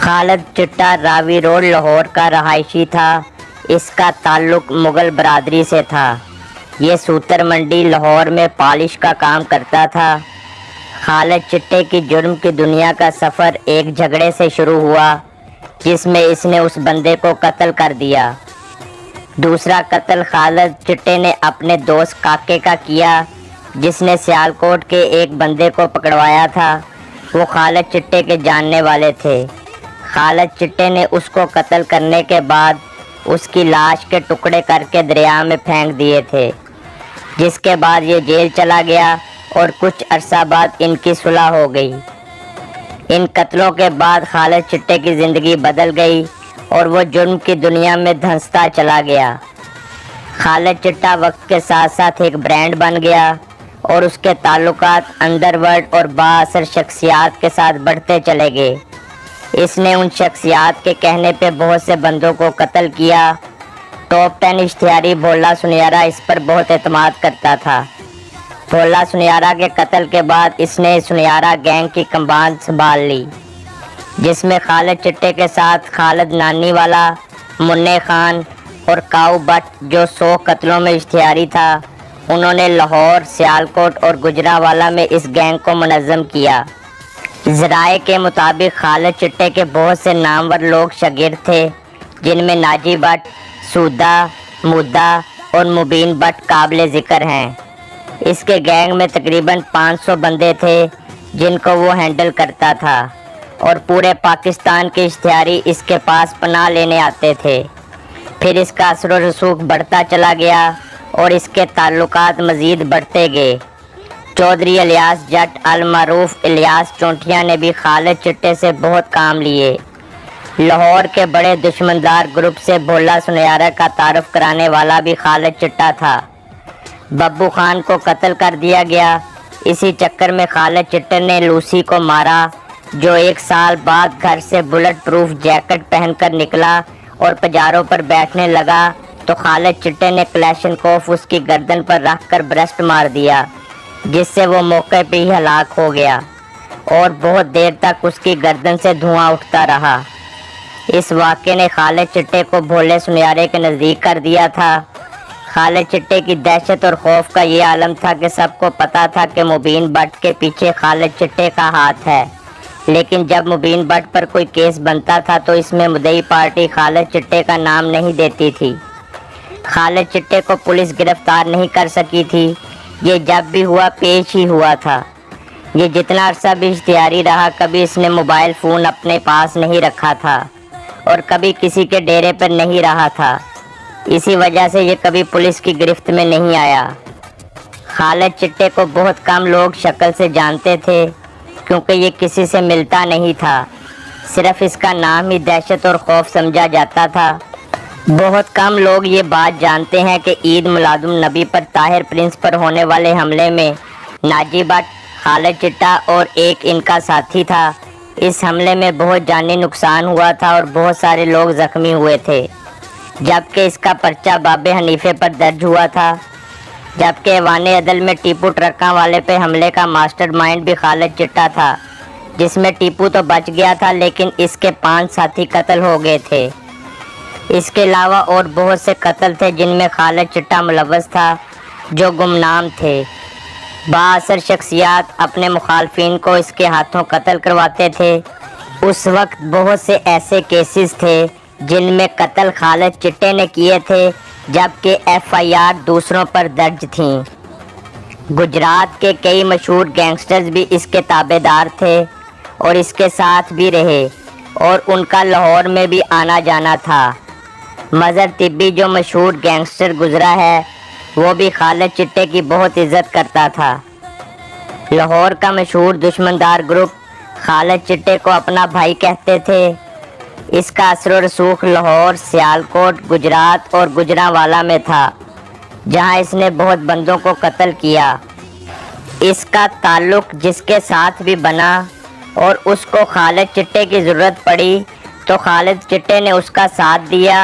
खालिद चिट्टा रावी रोड लाहौर का रहायशी था। इसका ताल्लुक मुग़ल बरादरी से था। ये सूतर मंडी लाहौर में पॉलिश का काम करता था। खालिद चिट्टे की जुर्म की दुनिया का सफ़र एक झगड़े से शुरू हुआ जिसमें इसने उस बंदे को कत्ल कर दिया। दूसरा कत्ल खालिद चिट्टे ने अपने दोस्त काके का किया जिसने सियालकोट के एक बंदे को पकड़वाया था। वो खालिद चिट्टे के जानने वाले थे। खालिद चिट्टे ने उसको कत्ल करने के बाद उसकी लाश के टुकड़े करके दरिया में फेंक दिए थे, जिसके बाद ये जेल चला गया और कुछ अरसा बाद इनकी सुलह हो गई। इन कत्लों के बाद खालिद चिट्टे की ज़िंदगी बदल गई और वो जुर्म की दुनिया में धंसता चला गया। खालिद चिट्टा वक्त के साथ साथ एक ब्रांड बन गया और उसके ताल्लुकात अंडरवर्ल्ड और बाअसर शख्सियात के साथ बढ़ते चले गए। इसने उन शख्सियात के कहने पे बहुत से बंदों को कत्ल किया। टॉप 10 इश्तिहारी भोला सुनियारा इस पर बहुत एतमाद करता था। भोला सुनियारा के कत्ल के बाद इसने सुनियारा गैंग की कमान संभाल ली, जिसमें खालिद चिट्टे के साथ खालिद नानी वाला, मुन्ने खान और काऊ भट्ट जो 100 कत्लों में इश्तिहारी था, उन्होंने लाहौर, सियालकोट और गुजरांवाला में इस गैंग को मुनज़्ज़म किया। ज़राए के मुताबिक खालिद चिट्टे के बहुत से नामवर लोग शागिर्द थे, जिनमें नाजी भट्ट, सूदा, मुद्दा और मुबीन भट्ट काबिल ज़िक्र हैं। इसके गैंग में तकरीबन 500 बंदे थे जिनको वो हैंडल करता था और पूरे पाकिस्तान के इश्तिहारी इसके पास पनाह लेने आते थे। फिर इसका असर व रसूख बढ़ता चला गया और इसके ताल्लुकात मज़ीद बढ़ते गए। चौधरी इलियास जट अल मारूफ इलियास चौंटिया ने भी खालिद चिट्टे से बहुत काम लिए। लाहौर के बड़े दुश्मनदार ग्रुप से भोला सुनियारा का तारुफ कराने वाला भी खालिद चिट्टा था। बब्बू खान को कत्ल कर दिया गया। इसी चक्कर में खालिद चिट्टे ने लूसी को मारा, जो 1 साल बाद घर से बुलेट प्रूफ जैकेट पहनकर निकला और पजारों पर बैठने लगा तो खालिद चिट्टे ने क्लैशनकोफ उसकी गर्दन पर रखकर ब्रेस्ट मार दिया, जिससे वो मौके पे ही हलाक हो गया और बहुत देर तक उसकी गर्दन से धुआं उठता रहा। इस वाक़े ने खालिद चिट्टे को भोले सुनियारे के नज़दीक कर दिया था। खालिद चिट्टे की दहशत और खौफ का ये आलम था कि सबको पता था कि मुबीन भट्ट के पीछे खालिद चिट्टे का हाथ है, लेकिन जब मुबीन भट्ट पर कोई केस बनता था तो इसमें मुद्दई पार्टी खालिद चिट्टे का नाम नहीं देती थी। खालिद चिट्टे को पुलिस गिरफ्तार नहीं कर सकी थी। ये जब भी हुआ पेश ही हुआ था। ये जितना अरसा भी इश्तिहारी रहा, कभी इसने मोबाइल फ़ोन अपने पास नहीं रखा था और कभी किसी के डेरे पर नहीं रहा था। इसी वजह से ये कभी पुलिस की गिरफ्त में नहीं आया। खालिद चिट्टे को बहुत कम लोग शक्ल से जानते थे, क्योंकि ये किसी से मिलता नहीं था। सिर्फ इसका नाम ही दहशत और खौफ समझा जाता था। बहुत कम लोग ये बात जानते हैं कि ईद मिलादुन नबी पर ताहिर प्रिंस पर होने वाले हमले में नाजी भट्ट, खालिद चिट्टा और एक इनका साथी था। इस हमले में बहुत जानी नुकसान हुआ था और बहुत सारे लोग ज़ख्मी हुए थे, जबकि इसका पर्चा बाबे हनीफे पर दर्ज हुआ था। जबकि ऐवाने अदल में टीपू ट्रकों वाले पे हमले का मास्टरमाइंड भी खालिद चिट्टा था, जिसमें टीपू तो बच गया था लेकिन इसके 5 साथी कत्ल हो गए थे। इसके अलावा और बहुत से कत्ल थे जिनमें खालिद चिट्टा मुलव्वस था, जो गुमनाम थे। बाअसर शख्सियात अपने मुखालफिन को इसके हाथों कत्ल करवाते थे। उस वक्त बहुत से ऐसे केसेस थे जिनमें कत्ल खालिद चिट्टे ने किए थे, जबकि FIR दूसरों पर दर्ज थीं। गुजरात के कई मशहूर गैंगस्टर्स भी इसके ताबेदार थे और इसके साथ भी रहे और उनका लाहौर में भी आना जाना था। मज़हर तिब्बी जो मशहूर गैंगस्टर गुजरा है, वो भी खालिद चिट्टे की बहुत इज़्ज़त करता था। लाहौर का मशहूर दुश्मनदार ग्रुप खालिद चिट्टे को अपना भाई कहते थे। इसका असर व रसूख लाहौर, सियालकोट, गुजरात और गुजरांवाला में था, जहां इसने बहुत बंदों को कत्ल किया। इसका ताल्लुक़ जिसके साथ भी बना और उसको खालिद चिट्टे की ज़रूरत पड़ी तो खालिद चिट्टे ने उसका साथ दिया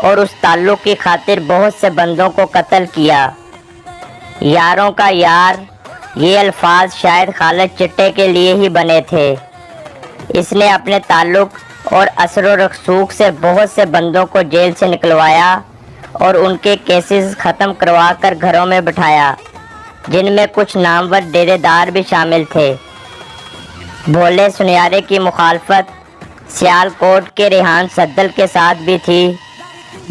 और उस ताल्लुक़ की खातिर बहुत से बंदों को कत्ल किया। यारों का यार, ये अल्फाज शायद खालिद चिट्टे के लिए ही बने थे। इसने अपने ताल्लुक़ اور असर و रसूख से बहुत से बंदों को जेल से निकलवाया और उनके केसेस ख़त्म करवा कर घरों में बिठाया, जिनमें कुछ नामवर डेरेदार भी शामिल थे। भोले सुनियारे की मुखालफत सियालकोट के रेहान सद्दल के साथ भी थी।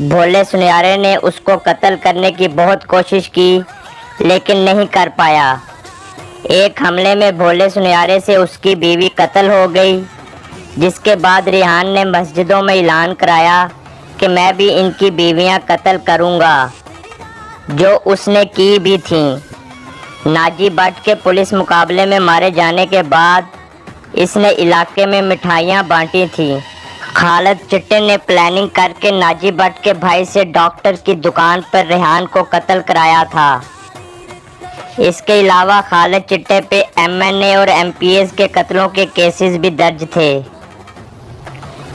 भोले सुनियारे ने उसको कत्ल करने की बहुत कोशिश की, लेकिन नहीं कर पाया। एक हमले में भोले सुनियारे से उसकी बीवी कत्ल हो गई, जिसके बाद रेहान ने मस्जिदों में ऐलान कराया कि मैं भी इनकी बीवियां कत्ल करूंगा, जो उसने की भी थीं। नाजी भट्ट के पुलिस मुकाबले में मारे जाने के बाद इसने इलाके में मिठाइयां बांटी थीं। खालिद चिट्टे ने प्लानिंग करके नाजी भट्ट के भाई से डॉक्टर की दुकान पर रेहान को कत्ल कराया था। इसके अलावा खालिद चिट्टे पे एमएनए और एमपीएस के कत्लों के केसेस भी दर्ज थे।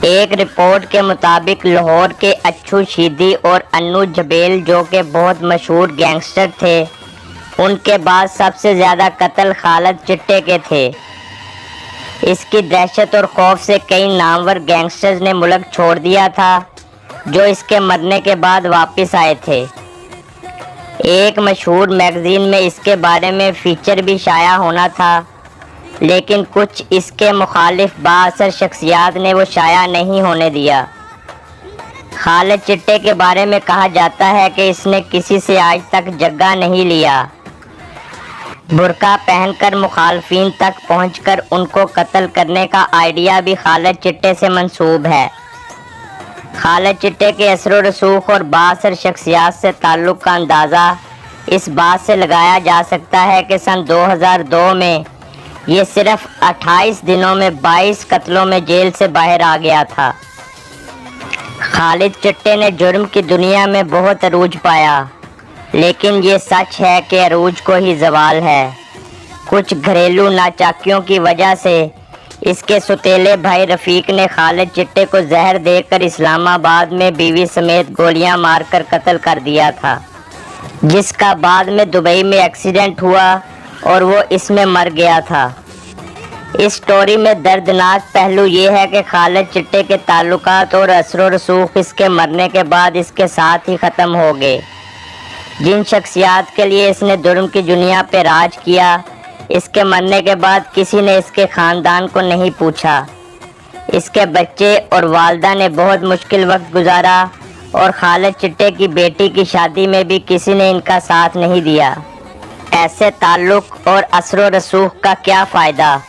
एक रिपोर्ट के मुताबिक लाहौर के अच्छू शीदी और अन्नू जबेल, जो कि बहुत मशहूर गैंगस्टर थे, उनके बाद सबसे ज़्यादा कत्ल खालिद चिट्टे के थे। इसकी दहशत और खौफ से कई नामवर गैंगस्टर्स ने मुल्क छोड़ दिया था, जो इसके मरने के बाद वापस आए थे। एक मशहूर मैगज़ीन में इसके बारे में फीचर भी शाया होना था, लेकिन कुछ इसके मुखालिफ बाअसर शख्सियात ने वो शाया नहीं होने दिया। खालिद चिट्टे के बारे में कहा जाता है कि इसने किसी से आज तक जगह नहीं लिया। बुर्का पहनकर मुखालफिन तक पहुंचकर उनको कत्ल करने का आइडिया भी खालिद चिट्टे से मंसूब है। खालिद चिट्टे के असर व रसूख और बाअसर शख्सियात से ताल्लुक़ का अंदाज़ा इस बात से लगाया जा सकता है कि सन 2002 में ये सिर्फ 28 दिनों में 22 कत्लों में जेल से बाहर आ गया था। खालिद चिट्टे ने जुर्म की दुनिया में बहुत अरूज पाया, लेकिन ये सच है कि अरूज को ही ज़वाल है। कुछ घरेलू नाचाकियों की वजह से इसके सुतेले भाई रफ़ीक ने खालिद चिट्टे को जहर देकर इस्लामाबाद में बीवी समेत गोलियां मारकर कत्ल कर दिया था, जिसका बाद में दुबई में एक्सीडेंट हुआ और वो इसमें मर गया था। इस स्टोरी में दर्दनाक पहलू ये है कि खालिद चिट्टे के ताल्लुकात और असर व रसूख इसके मरने के बाद इसके साथ ही ख़त्म हो गए। जिन शख्सियात के लिए इसने जुर्म की दुनिया पे राज किया, इसके मरने के बाद किसी ने इसके ख़ानदान को नहीं पूछा। इसके बच्चे और वालदा ने बहुत मुश्किल वक्त गुजारा और खालिद चिट्टे की बेटी की शादी में भी किसी ने इनका साथ नहीं दिया। ऐसे ताल्लुक़ और असर व रसूख का क्या फ़ायदा।